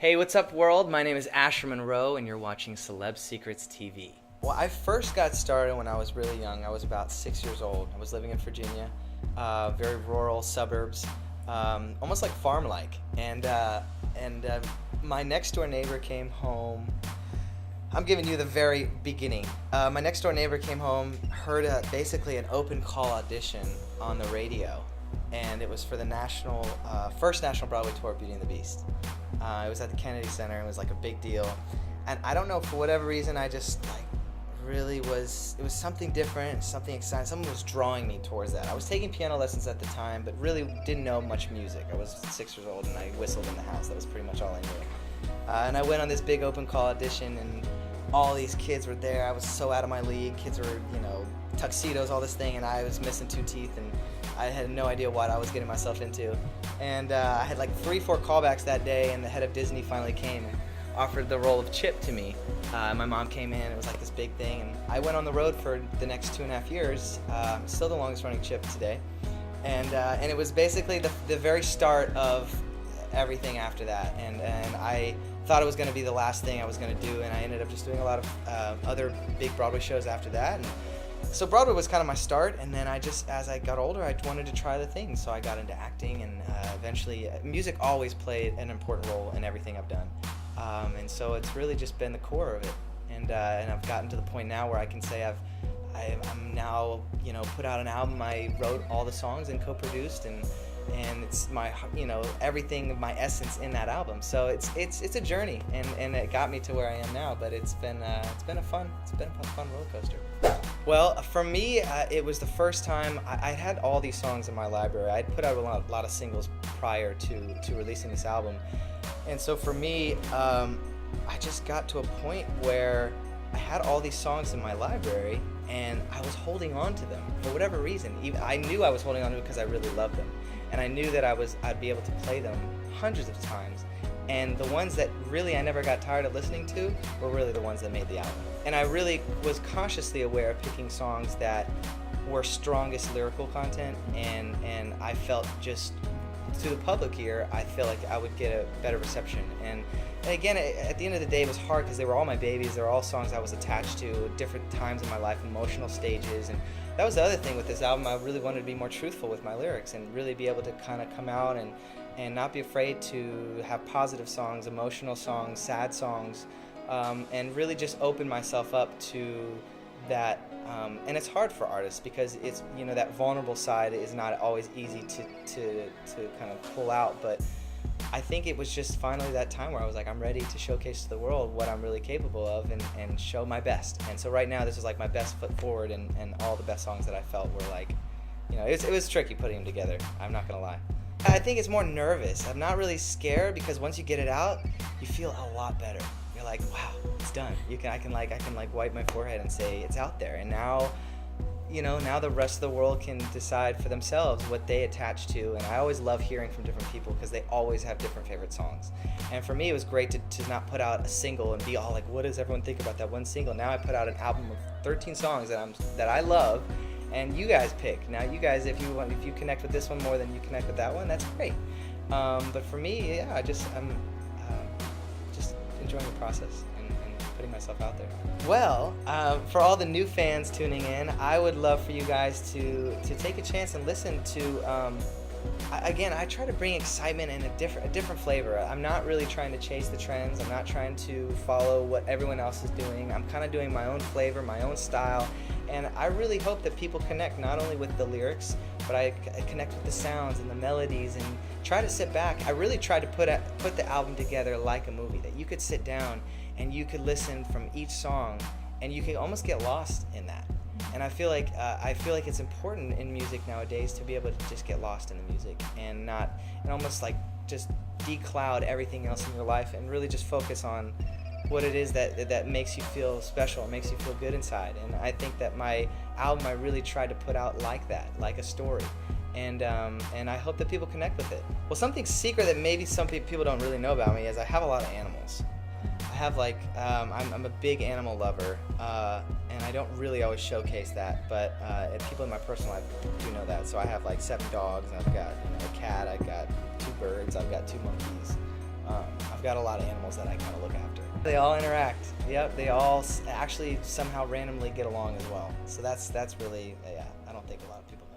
Hey, what's up, world? My name is Asher Monroe, and you're watching Celeb Secrets TV. Well, I first got started when I was really young. I was about 6 years old. I was living in Virginia, very rural suburbs, almost like farm-like. And my next-door neighbor came home. I'm giving you the very beginning. My next-door neighbor came home, heard basically an open call audition on the radio, and it was for the first national Broadway tour of Beauty and the Beast. It was at the Kennedy Center. It was like a big deal, and I don't know, for whatever reason, I just it was something different, something exciting. Someone was drawing me towards that. I was taking piano lessons at the time, but really didn't know much music. I was 6 years old and I whistled in the house. That was pretty much all I knew. And I went on this big open call audition, and all these kids were there. I was so out of my league. Kids were, tuxedos, all this thing, and I was missing 2 teeth, and I had no idea what I was getting myself into. And I had like 3-4 callbacks that day, and the head of Disney finally came and offered the role of Chip to me. My mom came in. It was like this big thing, and I went on the road for the next 2.5 years. Still the longest running Chip today. And it was basically the very start of everything after that. And I thought it was going to be the last thing I was going to do, and I ended up just doing a lot of other big Broadway shows after that. And so Broadway was kind of my start, and then as I got older, I wanted to try the things. So I got into acting, and eventually music always played an important role in everything I've done. And so it's really just been the core of it. And I've gotten to the point now where I can say I'm now, put out an album. I wrote all the songs and co-produced, and it's my, everything, my essence in that album. So it's a journey, and it got me to where I am now. But it's been a fun roller coaster. Well, for me, it was the first time I had all these songs in my library. I'd put out a lot of singles prior to releasing this album, and so for me, I just got to a point where I had all these songs in my library, and I was holding on to them for whatever reason. I knew I was holding on to them because I really loved them, and I knew that I'd be able to play them hundreds of times. And the ones that really I never got tired of listening to were really the ones that made the album. And I really was consciously aware of picking songs that were strongest lyrical content, and I felt just to the public ear, I feel like I would get a better reception. And again, at the end of the day, it was hard because they were all my babies. They were all songs I was attached to at different times in my life, emotional stages. And that was the other thing with this album. I really wanted to be more truthful with my lyrics and really be able to kind of come out and not be afraid to have positive songs, emotional songs, sad songs, and really just open myself up to that. And it's hard for artists because it's, that vulnerable side is not always easy to kind of pull out. But I think it was just finally that time where I was like, I'm ready to showcase to the world what I'm really capable of and show my best. And so right now, this is like my best foot forward, and all the best songs that I felt were like, it was tricky putting them together. I'm not gonna lie. I think it's more nervous. I'm not really scared because once you get it out, you feel a lot better. You're like, wow, it's done. I can wipe my forehead and say it's out there. And now, now the rest of the world can decide for themselves what they attach to. And I always love hearing from different people because they always have different favorite songs. And for me, it was great to not put out a single and be all like, what does everyone think about that one single? Now I put out an album of 13 songs that I love. And you guys pick. Now you guys, if you connect with this one more than you connect with that one, that's great. But for me, yeah, I'm just enjoying the process and putting myself out there. Well, for all the new fans tuning in, I would love for you guys to take a chance and listen to. Again, I try to bring excitement and a different flavor. I'm not really trying to chase the trends. I'm not trying to follow what everyone else is doing. I'm kind of doing my own flavor, my own style. And I really hope that people connect not only with the lyrics, but I connect with the sounds and the melodies, and try to sit back. I really tried to put the album together like a movie, that you could sit down and you could listen from each song, and you could almost get lost in that. And I feel like it's important in music nowadays to be able to just get lost in the music and almost like just decloud everything else in your life and really just focus on what it is that makes you feel special, makes you feel good inside. And I think that my album, I really tried to put out like that, like a story. And I hope that people connect with it. Well, something secret that maybe some people don't really know about me is I have a lot of animals. I have I'm a big animal lover, and I don't really always showcase that, but people in my personal life do know that. So I have 7 dogs, and I've got a cat, I've got 2 birds, I've got 2 monkeys, I've got a lot of animals that I kind of look after. They all interact. Yep, they all actually somehow randomly get along as well. So that's really, yeah, I don't think a lot of people know.